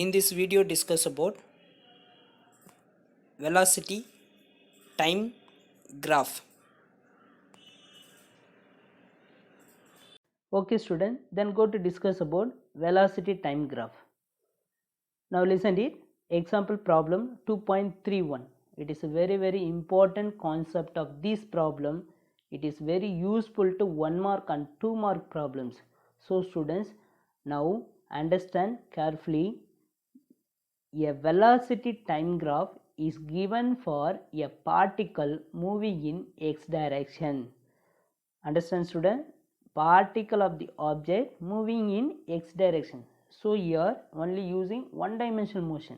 In this video discuss about velocity time graph. Okay student, then go to discuss about velocity time graph. Now listen it. Example problem 2.31. It is a very important concept of this problem. It is very useful to 1 mark and 2 mark problems. So students, now understand carefully. A velocity time graph is given for a particle moving in x direction. Understand student? Particle of the object moving in x direction. So here only using one dimensional motion.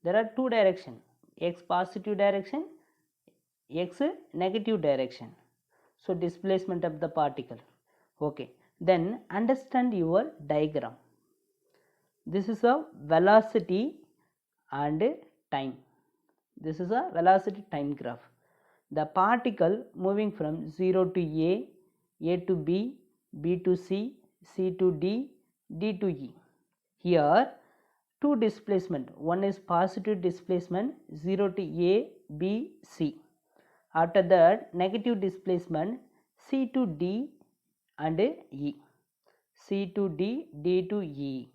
There are two directions, x positive direction, x negative direction. So displacement of the particle. Okay, then understand your diagram. This is a velocity and time. This is a velocity time graph. The particle moving from 0 to A to B, B to C, C to D, D to E. Here two displacement, one is positive displacement 0 to A, B, C. After that negative displacement C to D and E, C to D, D to E.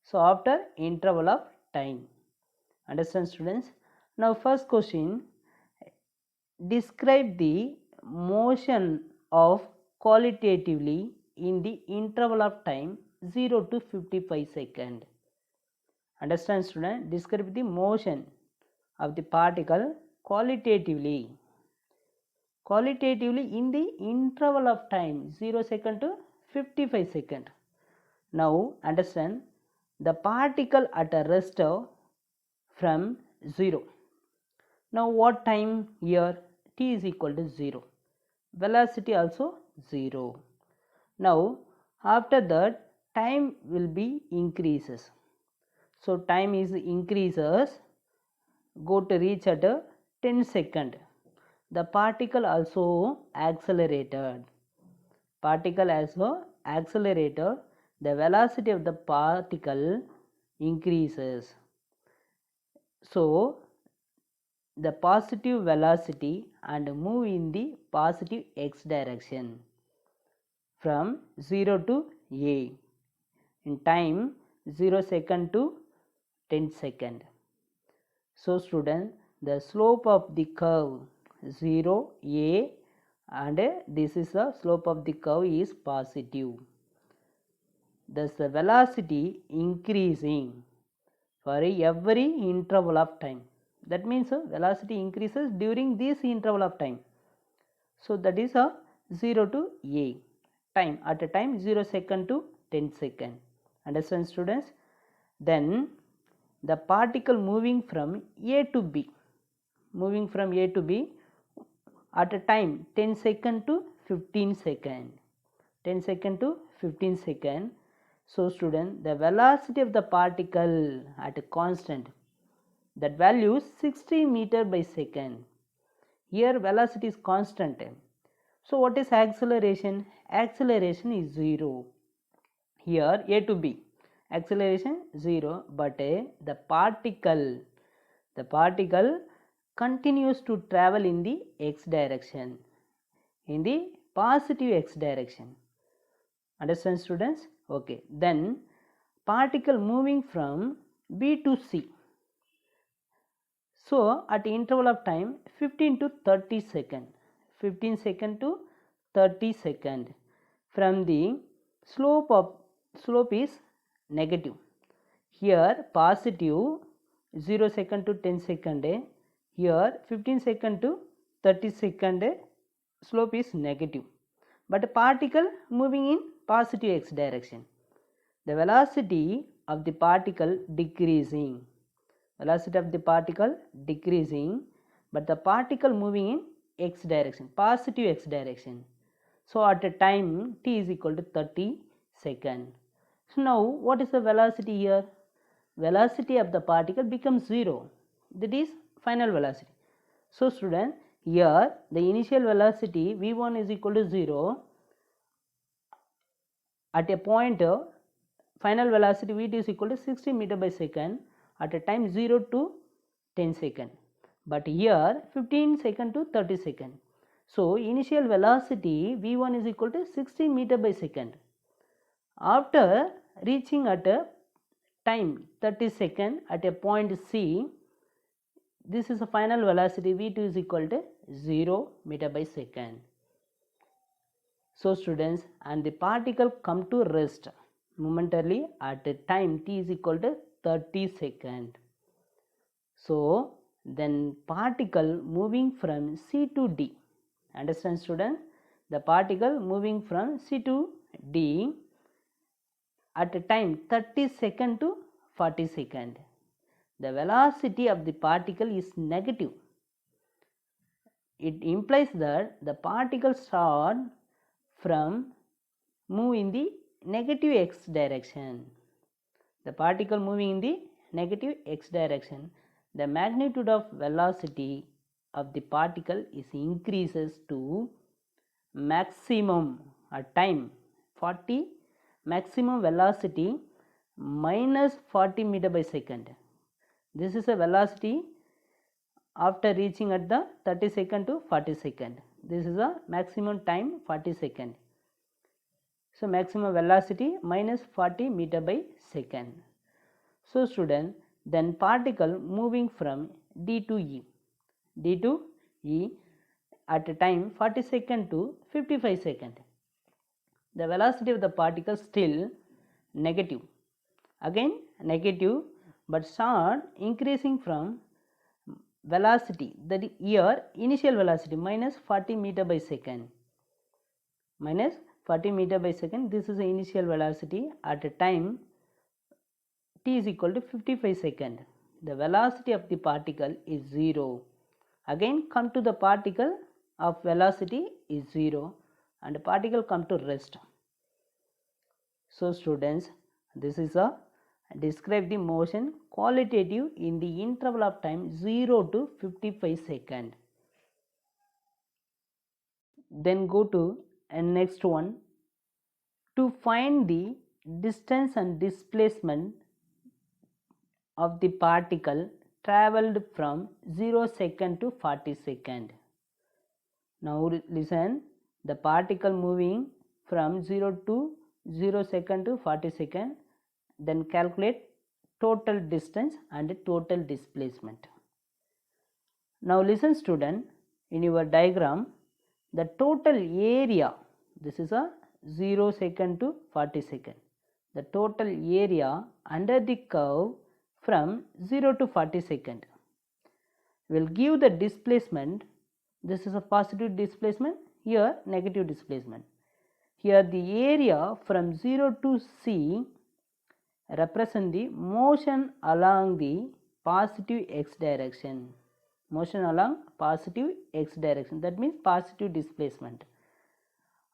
So after interval of time. Understand students? Now first question, describe the motion of qualitatively in the interval of time 0 to 55 second. Understand student? Describe the motion of the particle qualitatively in the interval of time 0 second to 55 second. Now understand the particle at a rest from 0. Now what time here? T is equal to 0. Velocity also 0. Now after that time will be increases. So time is increases, go to reach at 10 second. The particle also accelerated. Particle also accelerated. The velocity of the particle increases. So the positive velocity and move in the positive x direction from 0 to A in time 0 second to 10 second. So student, the slope of the curve 0 A and this is the slope of the curve is positive. Thus the velocity increasing for every interval of time. That means velocity increases during this interval of time. So that is a 0 to A time, at a time 0 second to 10 second. Understand students? Then the particle moving from A to B, at a time 10 second to 15 second, 10 second to 15 second. So student, the velocity of the particle at a constant, that value is 60 meter by second. Here velocity is constant. So what is acceleration? Acceleration is 0. Here A to B, acceleration 0, but the particle continues to travel in the x direction, in the positive x direction. Understand students? Okay, then particle moving from B to C. So at interval of time 15 to 30 second, 15 second to 30 second, from the slope is negative. Here positive 0 second to 10 second, here 15 second to 30 second slope is negative, but particle moving in positive x direction. The velocity of the particle decreasing, but the particle moving in x direction, positive x direction. So at a time t is equal to 30 second. So now what is the velocity here? Velocity of the particle becomes 0, that is final velocity. So student, here the initial velocity v1 is equal to 0 at a point final velocity Vt is equal to 60 meter by second at a time 0 to 10 second, but here 15 second to 30 second. So initial velocity V1 is equal to 60 meter by second. After reaching at a time 30 second at a point C, this is a final velocity V2 is equal to 0 meter by second. So students, and the particle come to rest momentarily at a time t is equal to 30 second. So then particle moving from C to D, understand student, the particle moving from C to D at a time 30 second to 40 second, the velocity of the particle is negative. It implies that the particles start from move in the negative x direction. The particle moving in the negative x direction, the magnitude of velocity of the particle is increases to maximum at time 40, maximum velocity minus 40 meter by second. This is a velocity after reaching at the 30 second to 40 second. This is a maximum time 40 second. So maximum velocity minus 40 meter by second. So student, then particle moving from D to E, D to E at a time 40 second to 55 second. The velocity of the particle still negative, again negative, but start increasing from velocity, that here initial velocity minus 40 meter by second, minus 40 meter by second. This is the initial velocity at a time t is equal to 55 second. The velocity of the particle is 0. Again come to the particle of velocity is 0 and the particle come to rest. So students, this is a describe the motion qualitative in the interval of time 0 to 55 second. Then go to next one. To find the distance and displacement of the particle travelled from 0 second to 40 second. Now listen, the particle moving from 0 to 0 second to 40 second, then calculate total distance and total displacement. Now listen student, in your diagram, the total area, this is a 0 second to 40 second, the total area under the curve from 0 to 40 second will give the displacement. This is a positive displacement, here negative displacement. Here the area from 0 to C represent the motion along the positive x direction, motion along positive x direction, that means positive displacement.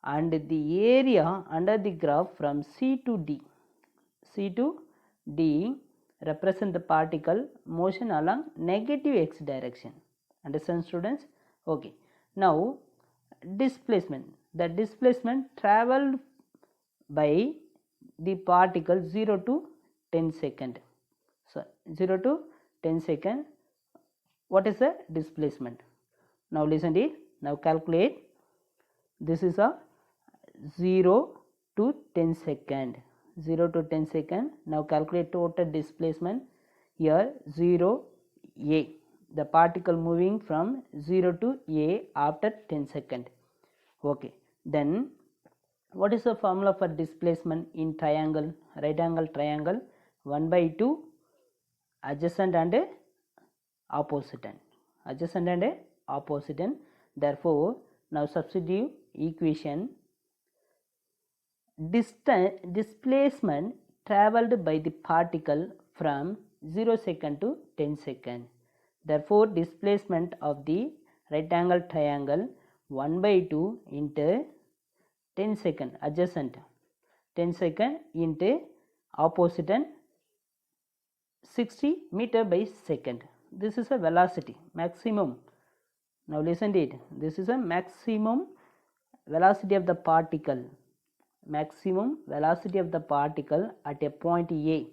And the area under the graph from C to D, C to D represent the particle motion along negative x direction. Understand students? Okay. Now displacement, the displacement travelled by the particle 0 to 10 second. So 0 to 10 second, what is the displacement? Now listen to it, now calculate. This is a 0 to 10 second, 0 to 10 second. Now calculate total displacement. Here 0 A, the particle moving from 0 to A after 10 second. Okay, then what is the formula for displacement in triangle, right angle triangle? 1 by 2 adjacent and opposite end, adjacent and opposite end. Therefore now substitute equation, displacement travelled by the particle from 0 second to 10 second. Therefore displacement of the right angle triangle 1 by 2 into 10 second adjacent, 10 second into opposite and 60 meter by second. This is a velocity maximum. Now listen to it, this is a maximum velocity of the particle maximum velocity of the particle at a point A.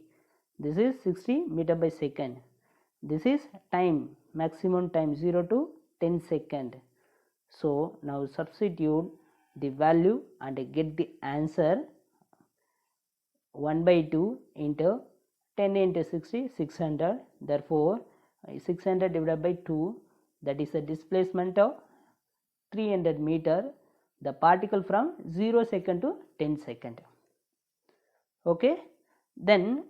This is 60 meter by second. This is time, maximum time 0 to 10 second. So now substitute the value and get the answer 1 by 2 into 10 into 60, 600. Therefore 600 divided by 2, that is a displacement of 300 meter, the particle from 0 second to 10 second. Okay, then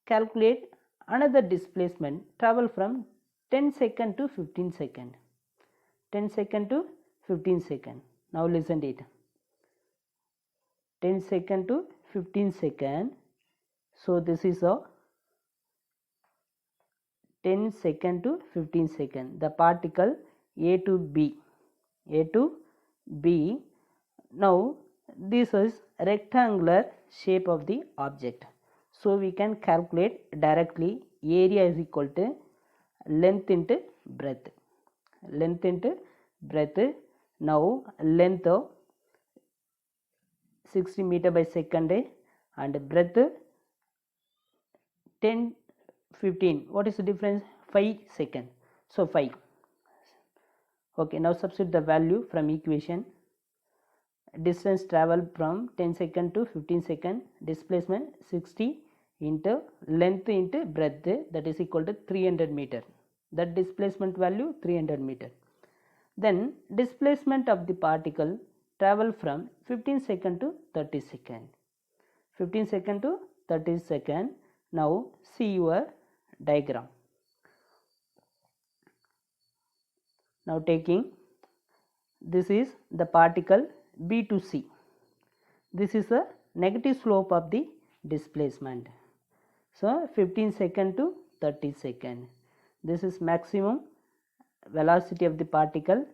calculate another displacement travel from 10 second to 15 second. 10 second to 15 second. Now listen to it. 10 second to 15 second. So this is a 10 second to 15 second. The particle A to B. A to B. Now this is rectangular shape of the object. So we can calculate directly area is equal to length into breadth. Length into breadth. Now length of 60 meter by second and breadth 10 15. What is the difference? 5 second. So 5. Okay, now substitute the value from equation. Distance traveled from 10 second to 15 second, displacement 60 into length into breadth, that is equal to 300 meter. That displacement value 300 meter. Then displacement of the particle travel from 15 second to 30 second. 15 second to 30 second. Now see your diagram. Now taking, this is the particle B to C. This is a negative slope of the displacement. So 15 second to 30 second. This is maximum velocity of the particle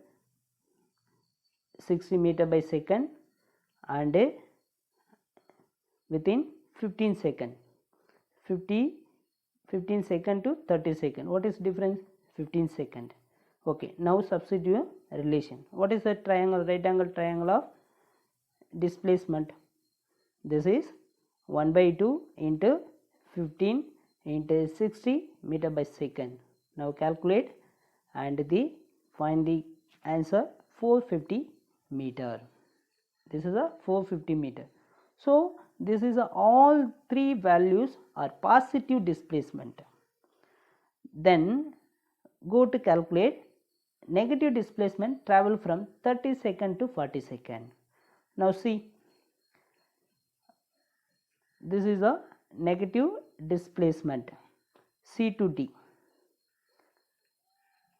60 meter by second and within 15 second. 15 second to 30 second. What is difference? 15 second. Okay, now substitute relation. What is the triangle, right angle triangle of displacement? This is 1 by 2 into 15 into 60 meter by second. Now calculate and find the answer 450 meter. This is a 450 meter. So this is all three values are positive displacement. Then go to calculate negative displacement travel from 30 second to 40 second. Now see, this is a negative displacement C to D.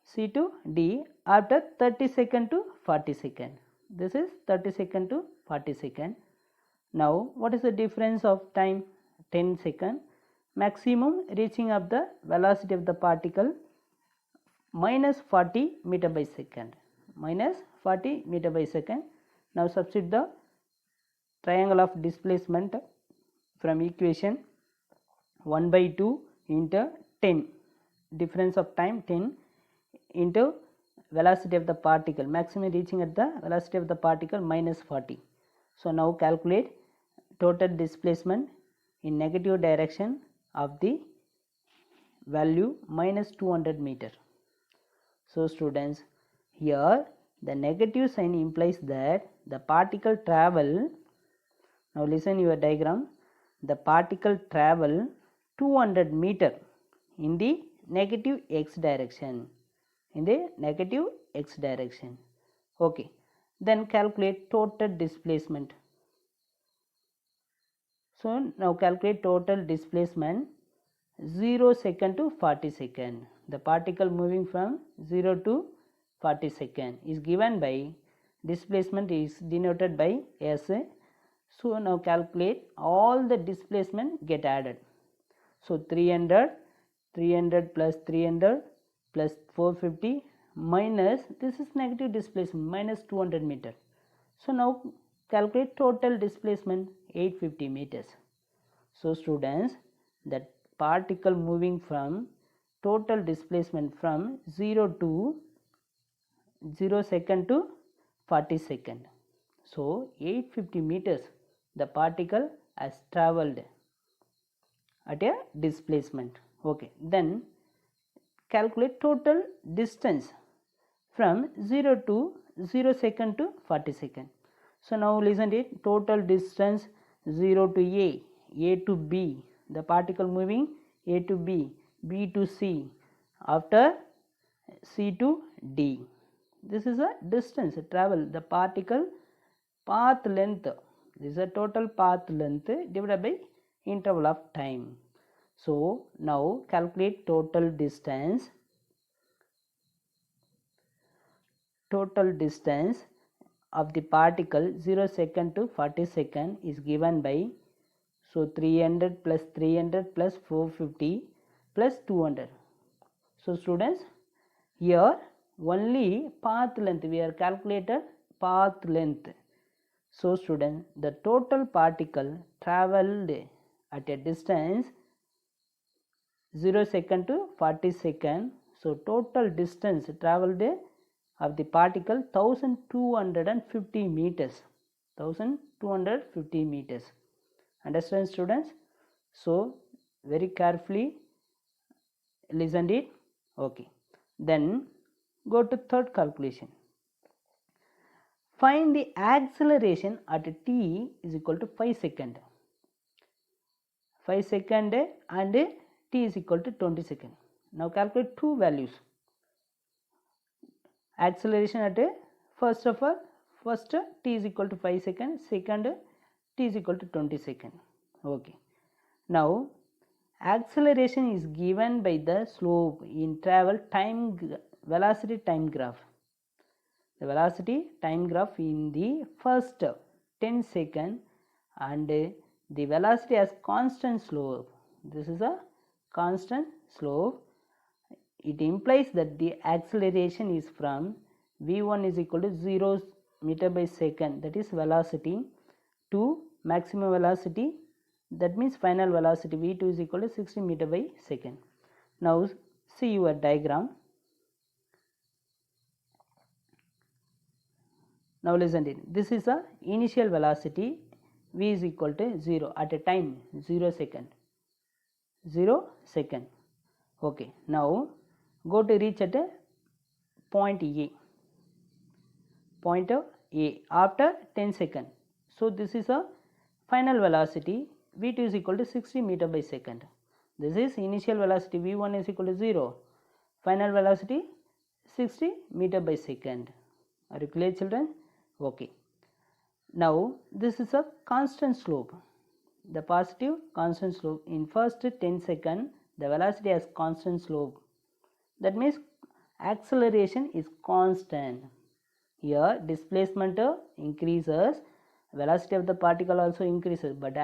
C to D after 30 second to 40 second. This is 30 second to 40 second. Now what is the difference of time? 10 second. Maximum reaching of the velocity of the particle minus 40 meter by second. Minus 40 meter by second. Now substitute the triangle of displacement from equation 1 by 2 into 10. Difference of time 10 into velocity of the particle, maximum reaching at the velocity of the particle minus 40. So now calculate total displacement in negative direction of the value minus 200 meter. So students, here the negative sign implies that the particle travel, now listen your diagram, the particle travel 200 meter in the negative x direction. In the negative x direction. Okay, then calculate total displacement. So now calculate total displacement 0 second to 40 second. The particle moving from 0 to 40 second is given by, displacement is denoted by S. So now calculate all the displacement get added. So 300 plus 300 plus 450 minus, this is negative displacement, minus 200 meter. So now calculate total displacement 850 meters. So students, that particle moving from total displacement from 0 second to 40 second. So 850 meters the particle has traveled at a displacement. Okay, then calculate total distance from 0 to 0 second to 40 second. So now listen to it. Total distance 0 to A to B, the particle moving A to B, B to C, after C to D. This is a distance travel, the particle path length. This is a total path length divided by interval of time. So now calculate total distance of the particle 0 second to 40 second is given by, so 300 plus 300 plus 450 plus 200. So students, here only path length we are calculated, path length. So students, the total particle travelled at a distance 0 second to 40 second. So total distance travelled of the particle 1250 meters. 1250 meters. Understand students? So very carefully listen it. Okay. Then go to third calculation. Find the acceleration at t is equal to 5 second. 5 second and t is equal to 20 second. Now calculate two values. Acceleration at first t is equal to 5 second, second t is equal to 20 second. Okay. Now acceleration is given by the slope in travel time velocity time graph. The velocity time graph in the first 10 second, and the velocity has constant slope. This is a constant slope. It implies that the acceleration is from v1 is equal to 0 meter by second, that is velocity, to maximum velocity, that means final velocity v2 is equal to 60 meter by second. Now see your diagram. Now listen to it. This is a initial velocity v is equal to 0 at a time 0 second. 0 second. Okay. Now go to reach at a point A. Point A after 10 second. So this is a final velocity v2 is equal to 60 meter by second. This is initial velocity v1 is equal to 0. Final velocity 60 meter by second. Are you clear, children? Okay. Now this is a constant slope. The positive constant slope in first 10 second, the velocity has constant slope. That means acceleration is constant. Here displacement increases, velocity of the particle also increases, but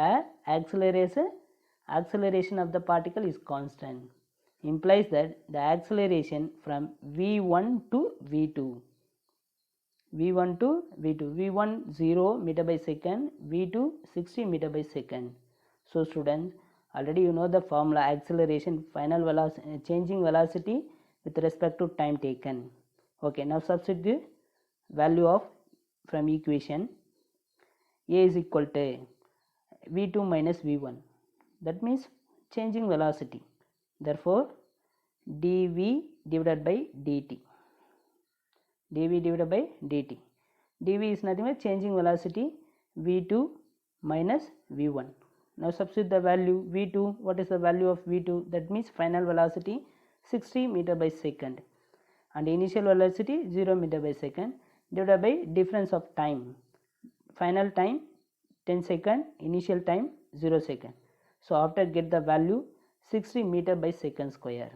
acceleration of the particle is constant. Implies that the acceleration from v1 to v2. v1 to v2, v1 0 meter by second, v2 60 meter by second. So students, already you know the formula: acceleration, final velocity, changing velocity with respect to time taken. Okay, now substitute the value of from equation. A is equal to v2 minus v1, that means changing velocity. Therefore dv divided by dt. dv divided by dt. dv is nothing but changing velocity v2 minus v1. Now substitute the value v2. What is the value of v2? That means final velocity 60 meter by second and initial velocity 0 meter by second divided by difference of time. Final time 10 second, initial time 0 second. So after get the value 60 meter by second square.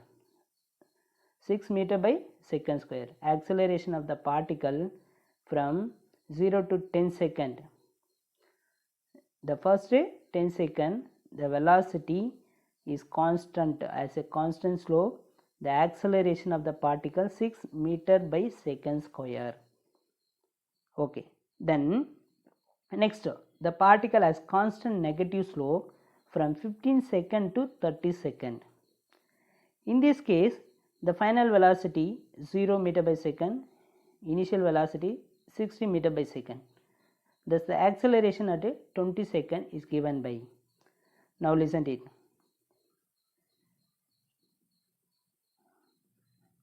6 meter by second square. Acceleration of the particle from 0 to 10 second. The first 10 second, the velocity is constant as a constant slope. The acceleration of the particle 6 meter by second square. Okay. Then next, the particle has constant negative slope from 15 second to 30 second. In this case, the final velocity 0 meter by second, initial velocity 60 meter by second. Thus the acceleration at 20 seconds is given by. Now listen to it.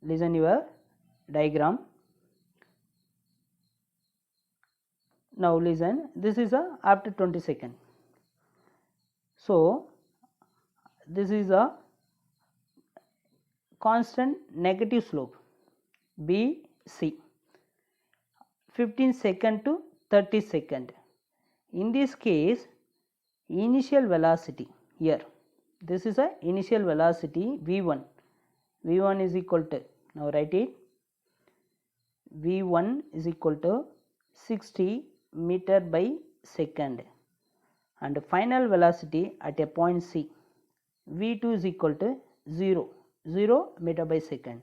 Listen your diagram. Now listen, this is after 20 seconds. So this is a constant negative slope BC, 15 second to 30 second. In this case, initial velocity here, this is a initial velocity V1. V1 is equal to, now write it, V1 is equal to 60 meter by second, and final velocity at a point C, V2 is equal to 0 meter by second.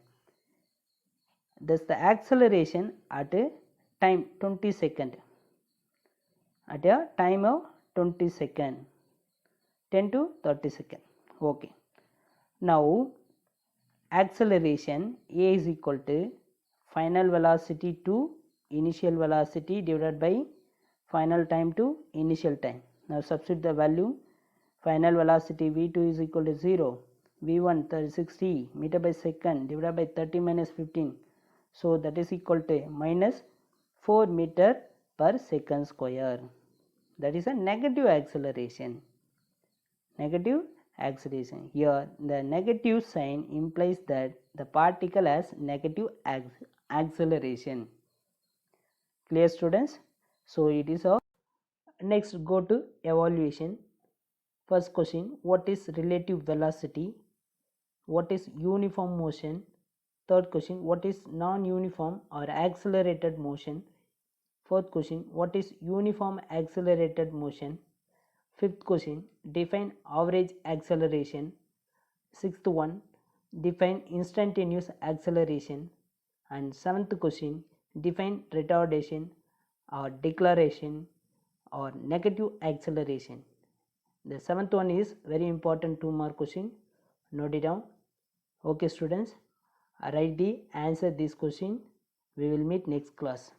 Thus the acceleration at a time 20 second, at a time of 20 second, 10 to 30 second. Okay. Now acceleration A is equal to final velocity to initial velocity divided by final time to initial time. Now substitute the value. Final velocity V2 is equal to 0, V1 60 meter by second divided by 30 minus 15. So that is equal to minus 4 meter per second square. That is a negative acceleration. Negative acceleration. Here the negative sign implies that the particle has negative acceleration. Clear students? So it is a. Next go to evaluation. First question, what is relative velocity? What is uniform motion? Third question, what is non-uniform or accelerated motion? Fourth question, what is uniform accelerated motion? Fifth question, define average acceleration. Sixth one, define instantaneous acceleration. And seventh question, define retardation or deceleration or negative acceleration. The seventh one is very important 2-mark question. Note it down. Okay students, write the answer this question. We will meet next class.